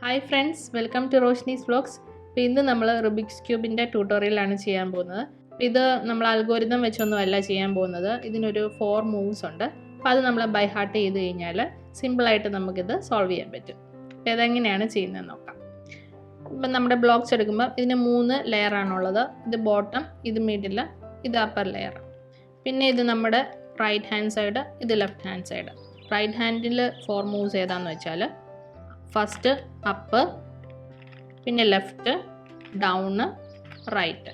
Hi friends, welcome to Roshni's Vlogs. ഇന്ന് നമ്മൾ rubiks ക്യൂബിൻ്റെ ട്യൂട്ടോറിയലാണ് ചെയ്യാൻ പോകുന്നത്. ഇത് നമ്മൾ അൽഗോരിതം വെച്ചൊന്നുമല്ല ചെയ്യാൻ പോകുന്നത്. ഇതിനൊരു 4 മൂവ്സ് ഉണ്ട്. അപ്പോൾ അത് നമ്മൾ ബൈ ഹാർട്ട് ചെയ്ത് കഴിഞ്ഞാൽ സിമ്പിളായിട്ട് നമുക്കിത് സോൾവ് ചെയ്യാൻ പറ്റും. അപ്പോൾ ഇതെങ്ങനെയാണ് ചെയ്യുന്നത് നോക്കാം. ഇപ്പം നമ്മുടെ ബ്ലോക്സ് എടുക്കുമ്പോൾ ഇതിന് 3 ലെയറാണുള്ളത്. ഇത് ബോട്ടം, ഇത് മിഡിൽ, ഇത് അപ്പർ ലെയർ. പിന്നെ ഇത് നമ്മുടെ റൈറ്റ് ഹാൻഡ് സൈഡ്, ഇത് ലെഫ്റ്റ് ഹാൻഡ് സൈഡ്. റൈറ്റ് ഹാൻഡിൽ 4 മൂവ്സ് ഏതാണെന്ന് വെച്ചാൽ ഫസ്റ്റ് അപ്പ്, പിന്നെ ലെഫ്റ്റ്, ഡൗണ്, റൈറ്റ്.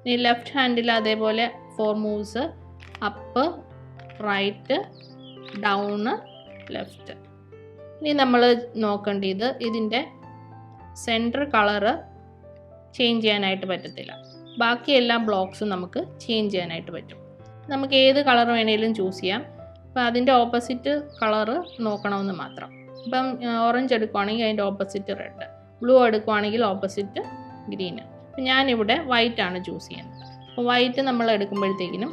ഇനി ലെഫ്റ്റ് ഹാൻഡിൽ അതേപോലെ 4 moves up, right, down, left. ഇനി നമ്മൾ നോക്കേണ്ടത് ഇതിൻ്റെ സെൻറ്റർ കളറ് ചേഞ്ച് ചെയ്യാനായിട്ട് പറ്റത്തില്ല. ബാക്കി എല്ലാ ബ്ലോക്സും നമുക്ക് ചേഞ്ച് ചെയ്യാനായിട്ട് പറ്റും. നമുക്ക് ഏത് കളർ വേണേലും ചൂസ് ചെയ്യാം. അപ്പോൾ അതിൻ്റെ ഓപ്പോസിറ്റ് കളറ് നോക്കണമെന്ന് മാത്രം. ഇപ്പം ഓറഞ്ച് എടുക്കുവാണെങ്കിൽ അതിൻ്റെ ഓപ്പോസിറ്റ് റെഡ്, ബ്ലൂ എടുക്കുവാണെങ്കിൽ ഓപ്പോസിറ്റ് ഗ്രീന്. അപ്പം ഞാനിവിടെ വൈറ്റ് ആണ് ചൂസ് ചെയ്യുന്നത്. അപ്പോൾ വൈറ്റ് നമ്മൾ എടുക്കുമ്പോഴത്തേക്കിനും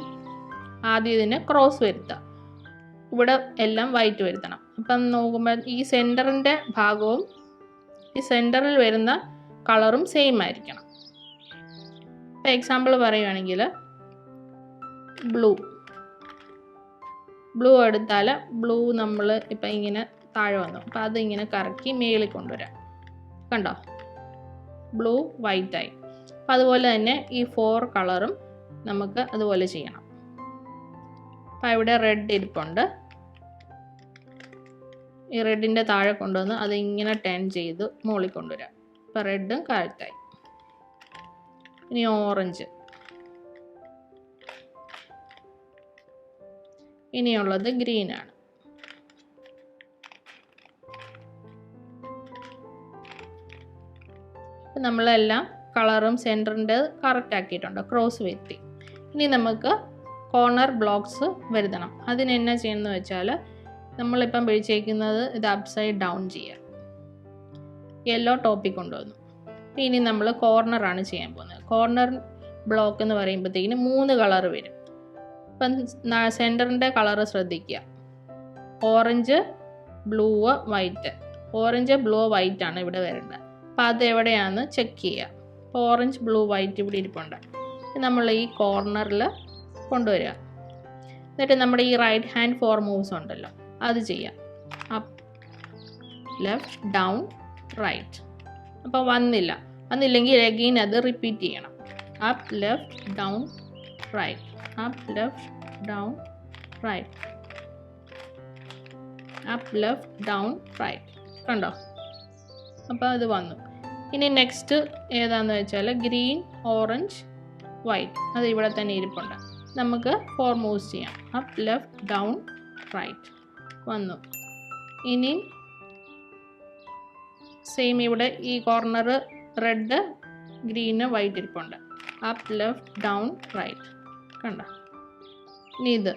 ആദ്യം ഇതിന് ക്രോസ് വരുത്തുക. ഇവിടെ എല്ലാം വൈറ്റ് വരുത്തണം. അപ്പം നോക്കുമ്പോൾ ഈ സെൻറ്ററിൻ്റെ ഭാഗവും ഈ സെൻറ്ററിൽ വരുന്ന കളറും സെയിം ആയിരിക്കണം. ഇപ്പോൾ എക്സാമ്പിൾ പറയുകയാണെങ്കിൽ ബ്ലൂ എടുത്താൽ ബ്ലൂ നമ്മൾ ഇപ്പം ഇങ്ങനെ താഴെ വന്നു. അപ്പോൾ അതിങ്ങനെ കറക്കി മേളിൽ കൊണ്ടുവരാം. കണ്ടോ, ബ്ലൂ വൈറ്റായി. അപ്പം അതുപോലെ തന്നെ ഈ 4 കളറും നമുക്ക് അതുപോലെ ചെയ്യണം. അപ്പം ഇവിടെ റെഡ് ഇരിപ്പുണ്ട്. ഈ റെഡിൻ്റെ താഴെ കൊണ്ടുവന്ന് അതിങ്ങനെ ടേൺ ചെയ്ത് മുകളിൽ കൊണ്ടുവരാം. അപ്പം റെഡും കറക്റ്റായി. ഇനി ഓറഞ്ച്, ഇനിയുള്ളത് ഗ്രീനാണ്. അപ്പം നമ്മളെല്ലാം കളറും സെൻറ്ററിൻ്റെ കറക്റ്റ് ആക്കിയിട്ടുണ്ട്, ക്രോസ് വരുത്തി. ഇനി നമുക്ക് കോർണർ ബ്ലോക്സ് വരുത്തണം. അതിനെന്നാ ചെയ്യണമെന്ന് വെച്ചാൽ നമ്മളിപ്പം പിടിച്ചേക്കുന്നത് ഇത് അപ്സൈഡ് ഡൗൺ ചെയ്യുക. യെല്ലോ ടോപ്പിൽ കൊണ്ടുവന്നു. ഇനി നമ്മൾ കോർണറാണ് ചെയ്യാൻ പോകുന്നത്. കോർണർ ബ്ലോക്ക് എന്ന് പറയുമ്പോഴത്തേക്കിന് 3 കളർ വരും. ഇപ്പം സെൻറ്ററിൻ്റെ കളറ് ശ്രദ്ധിക്കുക. Orange, blue, white. Orange, blue, white ആണ് ഇവിടെ വരേണ്ടത്. അപ്പോൾ അത് എവിടെയാണെന്ന് ചെക്ക് ചെയ്യുക. അപ്പോൾ ഓറഞ്ച്, ബ്ലൂ, വൈറ്റ് ഇവിടെ ഇരിപ്പുണ്ട്. നമ്മൾ ഈ കോർണറിൽ കൊണ്ടുവരിക. എന്നിട്ട് നമ്മുടെ ഈ റൈറ്റ് ഹാൻഡ് 4 മൂവ്സ് ഉണ്ടല്ലോ, അത് ചെയ്യാം. Up, left, down, right. അപ്പോൾ വന്നില്ലെങ്കിൽ അഗെയിൻ അത് റിപ്പീറ്റ് ചെയ്യണം. Up, left, down, right. Up, left, down, right. Up, left, down, right. കണ്ടോ? അപ്പോൾ അത് വന്നു. ഇനി നെക്സ്റ്റ് ഏതാണെന്ന് വെച്ചാൽ ഗ്രീൻ, ഓറഞ്ച്, വൈറ്റ്. അത് ഇവിടെ തന്നെ ഇരിപ്പുണ്ട്. നമുക്ക് 4 മൂവ്സ് ചെയ്യാം. Up, left, down, right. വന്നു. ഇനി സെയിം ഇവിടെ ഈ കോർണർ റെഡ്, ഗ്രീന്, വൈറ്റ് ഇരിപ്പുണ്ട്. Up, left, down, right. കണ്ടോ? ഇനി ഇത്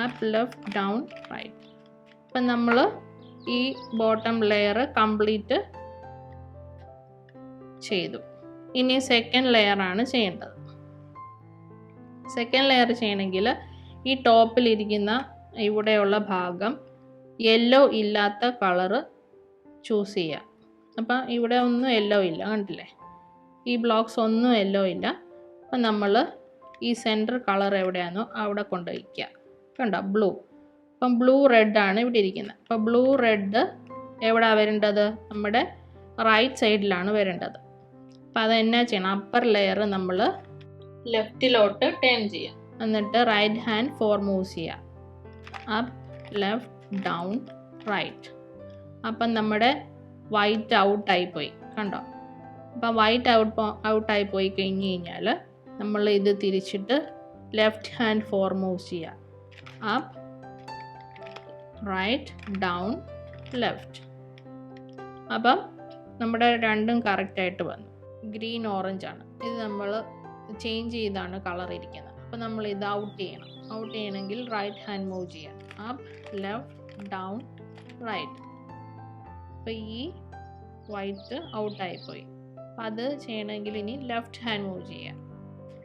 അപ്പ്, ലെഫ്റ്റ്, ഡൗൺ, റൈറ്റ്. അപ്പം നമ്മൾ ഈ ബോട്ടം ലെയർ കംപ്ലീറ്റ് ചെയ്തു. ഇനി സെക്കൻഡ് ലെയറാണ് ചെയ്യേണ്ടത്. സെക്കൻഡ് ലെയർ ചെയ്യണമെങ്കിൽ ഈ ടോപ്പിലിരിക്കുന്ന ഇവിടെയുള്ള ഭാഗം യെല്ലോ ഇല്ലാത്ത കളറ് ചൂസ് ചെയ്യുക. അപ്പം ഇവിടെ ഒന്നും യെല്ലോ ഇല്ല, കണ്ടില്ലേ? ഈ ബ്ലോക്സ് ഒന്നും യെല്ലോ ഇല്ല. അപ്പം നമ്മൾ ഈ സെൻറ്റർ കളർ എവിടെയാണോ അവിടെ കൊണ്ടുവയ്ക്കുക. കണ്ടോ? ബ്ലൂ. അപ്പം ബ്ലൂ, റെഡാണ് ഇവിടെ ഇരിക്കുന്നത്. അപ്പം ബ്ലൂ, റെഡ് എവിടെയാണ് വരേണ്ടത്? നമ്മുടെ റൈറ്റ് സൈഡിലാണ് വരേണ്ടത്. അപ്പം അതെന്നാ ചെയ്യണം? അപ്പർ ലെയർ നമ്മൾ ലെഫ്റ്റിലോട്ട് ടേൺ ചെയ്യുക. എന്നിട്ട് റൈറ്റ് ഹാൻഡ് 4 മൂവ്സ് ചെയ്യുക. Up, left, down, right. അപ്പം നമ്മുടെ വൈറ്റ് ഔട്ടായിപ്പോയി. കണ്ടോ? അപ്പം വൈറ്റ് ഔട്ടായി പോയി കഴിഞ്ഞ് കഴിഞ്ഞാൽ നമ്മൾ ഇത് തിരിച്ചിട്ട് ലെഫ്റ്റ് ഹാൻഡ് 4 മൂവ്സ് ചെയ്യുക. Up, right, down, left. അപ്പം നമ്മുടെ രണ്ടും കറക്റ്റായിട്ട് വന്നു. ഗ്രീൻ, ഓറഞ്ച് ആണ്. ഇത് നമ്മൾ ചേഞ്ച് ചെയ്താണ് കളർ ഇരിക്കുന്നത്. അപ്പോൾ നമ്മൾ ഇത് ഔട്ട് ചെയ്യണം. ഔട്ട് ചെയ്യണമെങ്കിൽ റൈറ്റ് ഹാൻഡ് മൂവ് ചെയ്യാം. Up, left, down, right. അപ്പോൾ ഈ വൈറ്റ് ഔട്ടായിപ്പോയി. അപ്പോൾ അത് ചെയ്യണമെങ്കിൽ ഇനി ലെഫ്റ്റ് ഹാൻഡ് മൂവ് ചെയ്യാം.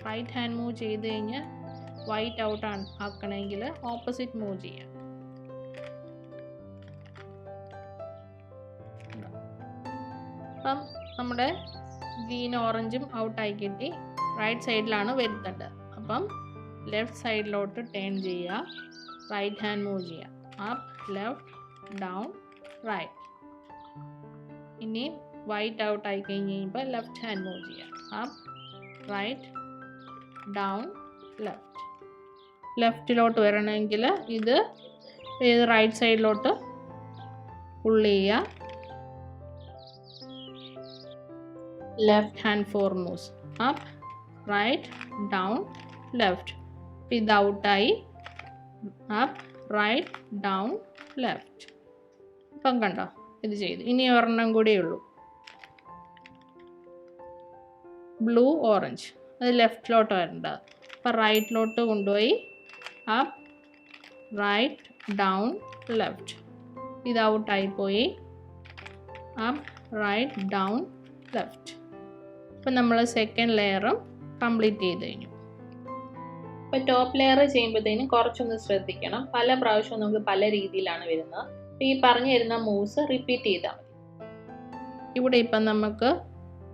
റൈറ്റ് ഹാൻഡ് മൂവ് ചെയ്ത് കഴിഞ്ഞ് വൈറ്റ് ഔട്ട് ആക്കണമെങ്കിൽ ഓപ്പോസിറ്റ് മൂവ് ചെയ്യാം. അപ്പം നമ്മുടെ ഗ്രീൻ ഓറഞ്ചും ഔട്ടായി കിട്ടി. റൈറ്റ് സൈഡിലാണ് വരുത്തേണ്ടത്. അപ്പം ലെഫ്റ്റ് സൈഡിലോട്ട് ടേൺ ചെയ്യുക, റൈറ്റ് ഹാൻഡ് മൂവ് ചെയ്യുക, അപ്പ് ലെഫ്റ്റ് ഡൗൺ റൈറ്റ്. ഇനി വൈറ്റ് ഔട്ട് ആയി കഴിഞ്ഞ് കഴിയുമ്പോൾ ലെഫ്റ്റ് ഹാൻഡ് മൂവ് ചെയ്യുക, അപ്പ് റൈറ്റ് ഡൗൺ ലെഫ്റ്റ്. ലെഫ്റ്റിലോട്ട് വരണമെങ്കിൽ ഇത് റൈറ്റ് സൈഡിലോട്ട് പുൾ ചെയ്യുക. Left hand 4 moves, up right down left. ഇത് ഔട്ടായി, അപ്പ് റൈറ്റ് ഡൗൺ ലെഫ്റ്റ്. ഇപ്പം കണ്ടോ ഇത് ചെയ്തു. ഇനി ഒരെണ്ണം കൂടിയേ ഉള്ളൂ, ബ്ലൂ ഓറഞ്ച്. അത് ലെഫ്റ്റിലോട്ട് വരേണ്ടത്. അപ്പം റൈറ്റിലോട്ട് കൊണ്ടുപോയി അപ്പ് റൈറ്റ് ഡൗൺ ലെഫ്റ്റ്. ഇത് ഔട്ടായിപ്പോയി, അപ്പ് റൈറ്റ് ഡൗൺ ലെഫ്റ്റ്. ഇപ്പം നമ്മൾ സെക്കൻഡ് ലെയറും കംപ്ലീറ്റ് ചെയ്ത് കഴിഞ്ഞു. ഇപ്പം ടോപ്പ് ലെയർ ചെയ്യുമ്പോഴത്തേനും കുറച്ചൊന്ന് ശ്രദ്ധിക്കണം. പല പ്രാവശ്യവും നമുക്ക് പല രീതിയിലാണ് വരുന്നത്. ഈ പറഞ്ഞു തരുന്ന മൂവ്സ് റിപ്പീറ്റ് ചെയ്താൽ മതി. ഇവിടെ ഇപ്പം നമുക്ക്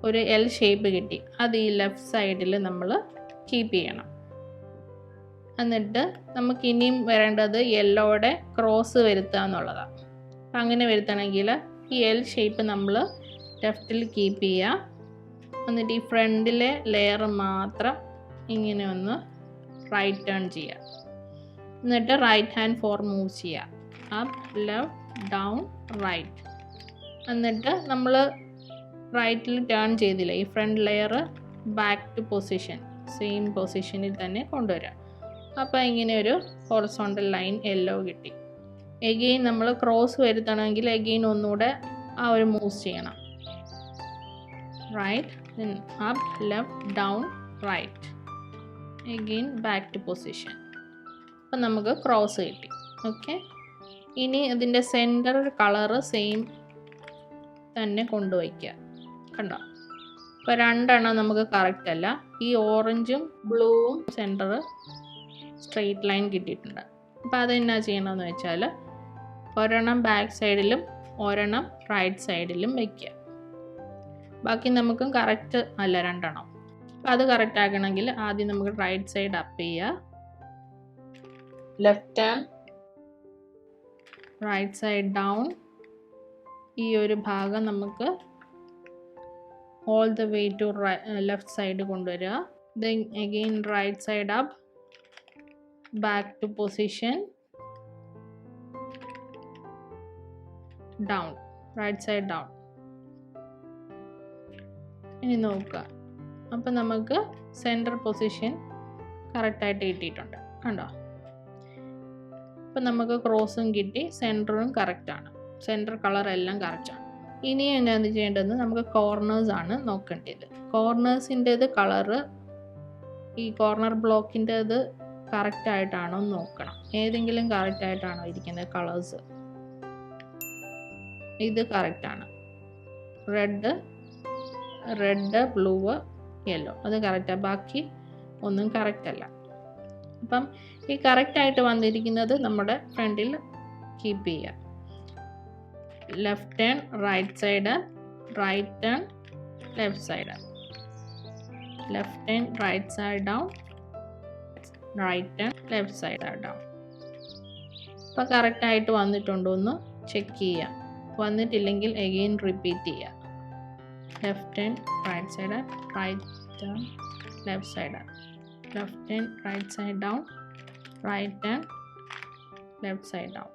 ഒരു എൽ ഷേപ്പ് കിട്ടി. അത് ഈ ലെഫ്റ്റ് സൈഡിൽ നമ്മൾ കീപ്പ് ചെയ്യണം. എന്നിട്ട് നമുക്ക് ഇനിയും വരേണ്ടത് യെല്ലോയുടെ ക്രോസ് വരുത്തുക എന്നുള്ളതാണ്. അപ്പം അങ്ങനെ വരുത്തണമെങ്കിൽ ഈ എൽ ഷേപ്പ് നമ്മൾ ലെഫ്റ്റിൽ കീപ്പ് ചെയ്യുക. എന്നിട്ട് ഈ ഫ്രണ്ടിലെ ലെയർ മാത്രം ഇങ്ങനെ ഒന്ന് റൈറ്റ് ടേൺ ചെയ്യുക. എന്നിട്ട് റൈറ്റ് ഹാൻഡ് 4 മൂവ് ചെയ്യുക, അപ്പ് ലെഫ്റ്റ് ഡൗൺ റൈറ്റ്. എന്നിട്ട് നമ്മൾ റൈറ്റിൽ ടേൺ ചെയ്തില്ല, ഈ front layer back to position, same പൊസിഷനിൽ തന്നെ കൊണ്ടുവരാം. അപ്പോൾ ഇങ്ങനെ ഒരു ഹൊറിസോണ്ടൽ ലൈൻ യെല്ലോ കിട്ടി. എഗെയിൻ നമ്മൾ ക്രോസ് വരുത്തണമെങ്കിൽ എഗെയിൻ ഒന്നുകൂടെ ആ ഒരു മൂവ്സ് ചെയ്യണം, right then up left down right, again back to position. അപ്പം നമുക്ക് ക്രോസ് കിട്ടി. ഓക്കെ, ഇനി ഇതിൻ്റെ സെൻറ്റർ കളറ് സെയിം തന്നെ കൊണ്ടുവയ്ക്കുക. കണ്ടോ, ഇപ്പോൾ 2 എണ്ണം നമുക്ക് കറക്റ്റ് അല്ല. ഈ ഓറഞ്ചും ബ്ലൂവും സെൻറ്റർ സ്ട്രെയിറ്റ് ലൈൻ കിട്ടിയിട്ടുണ്ട്. അപ്പോൾ അതെന്നാ ചെയ്യണമെന്ന് വെച്ചാൽ ഒരെണ്ണം ബാക്ക് സൈഡിലും ഒരെണ്ണം റൈറ്റ് സൈഡിലും വയ്ക്കുക. ബാക്കി നമുക്കും കറക്റ്റ് അല്ല 2 എണ്ണം. അപ്പം അത് കറക്റ്റ് ആക്കണമെങ്കിൽ ആദ്യം നമുക്ക് റൈറ്റ് സൈഡ് അപ്പ് ചെയ്യുക, left hand right side down. ഈ ഒരു ഭാഗം നമുക്ക് all the way to left side കൊണ്ടുവരിക. Then again right side up, back to position, down, right side down. ഇനി നോക്കുക, അപ്പം നമുക്ക് സെൻറ്റർ പൊസിഷൻ കറക്റ്റായിട്ട് കിട്ടിയിട്ടുണ്ട്. കണ്ടോ, അപ്പം നമുക്ക് ക്രോസും കിട്ടി, സെൻറ്ററും കറക്റ്റാണ്, സെൻറ്റർ കളർ എല്ലാം കറക്റ്റാണ്. ഇനി എന്നാന്ന് ചെയ്യേണ്ടത്, നമുക്ക് കോർണേഴ്സ് ആണ് നോക്കേണ്ടത്. കോർണേഴ്സിൻ്റേത് കളറ് ഈ കോർണർ ബ്ലോക്കിൻ്റേത് കറക്റ്റായിട്ടാണോ എന്ന് നോക്കണം. ഏതെങ്കിലും കറക്റ്റായിട്ടാണോ ഇരിക്കുന്നത് കളേഴ്സ്? ഇത് കറക്റ്റാണ്. റെഡ് ബ്ലൂ യെല്ലോ അത് കറക്റ്റാണ്. ബാക്കി ഒന്നും കറക്റ്റ് അല്ല. അപ്പം ഈ കറക്റ്റായിട്ട് വന്നിരിക്കുന്നത് നമ്മുടെ ഫ്രണ്ടിൽ കീപ്പ് ചെയ്യുക. Left turn right side, right turn left side, left turn right side down, right turn left side down. അപ്പോൾ കറക്റ്റായിട്ട് വന്നിട്ടുണ്ടോ എന്ന് ചെക്ക് ചെയ്യുക. വന്നിട്ടില്ലെങ്കിൽ എഗെയിൻ റിപ്പീറ്റ് ചെയ്യുക. Left turn right side, right turn left side, left turn right side down, right turn left side down.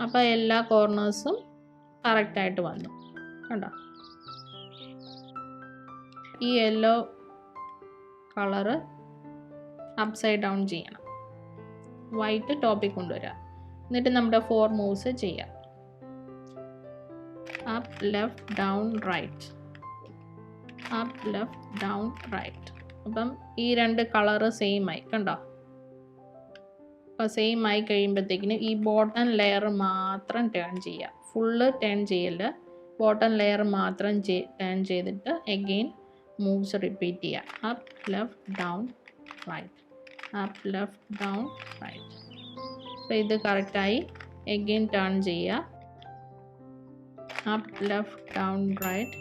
അപ്പോൾ എല്ലാ കോർണേഴ്സും കറക്റ്റായിട്ട് വന്നു. കണ്ടോ, ഈ യെല്ലോ കളറ് അപ്സൈഡ് ഡൗൺ ചെയ്യണം, വൈറ്റ് ടോപ്പിൽ കൊണ്ടുവരിക. എന്നിട്ട് നമ്മുടെ 4 മൂവ്സ് ചെയ്യാം. up left down right, up left down right. അപ്പം ഈ 2 കളറ് സെയിം ആയി. കണ്ടോ, അപ്പോൾ സെയിം ആയി കഴിയുമ്പോഴത്തേക്കിന് ഈ ബോട്ടം ലെയർ മാത്രം ടേൺ ചെയ്യുക. ഫുള്ള് ടേൺ ചെയ്യല്ല, ബോട്ടം ലെയർ മാത്രം ടേൺ ചെയ്തിട്ട് എഗെയിൻ മൂവ്സ് റിപ്പീറ്റ് ചെയ്യുക. Up left down right, up left down right. അപ്പോൾ ഇത് കറക്റ്റായി എഗെയിൻ ടേൺ ചെയ്യുക. up, left, down, right.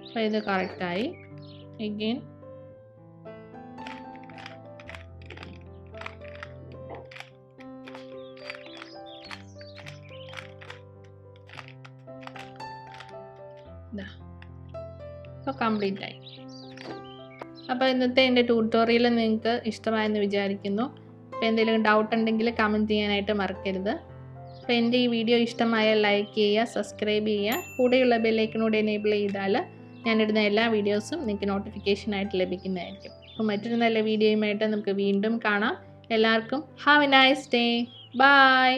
അപ്പോൾ ഇത് കറക്റ്റായി. എഗെയിൻ അപ്പോൾ കംപ്ലീറ്റ് ആയി. അപ്പോൾ ഇന്നത്തെ എൻ്റെ ട്യൂട്ടോറിയൽ നിങ്ങൾക്ക് ഇഷ്ടമായെന്ന് വിചാരിക്കുന്നു. അപ്പോൾ എന്തെങ്കിലും ഡൗട്ട് ഉണ്ടെങ്കിൽ കമൻറ്റ് ചെയ്യാനായിട്ട് മറക്കരുത്. അപ്പോൾ എൻ്റെ ഈ വീഡിയോ ഇഷ്ടമായാൽ ലൈക്ക് ചെയ്യുക, സബ്സ്ക്രൈബ് ചെയ്യുക, കൂടെയുള്ള ബെല്ലൈക്കനോട് എനേബിൾ ചെയ്താൽ ഞാനിടുന്ന എല്ലാ വീഡിയോസും നിങ്ങൾക്ക് നോട്ടിഫിക്കേഷനായിട്ട് ലഭിക്കുന്നതായിരിക്കും. അപ്പോൾ മറ്റൊരു നല്ല വീഡിയോയുമായിട്ട് നമുക്ക് വീണ്ടും കാണാം. എല്ലാവർക്കും have a nice day. By.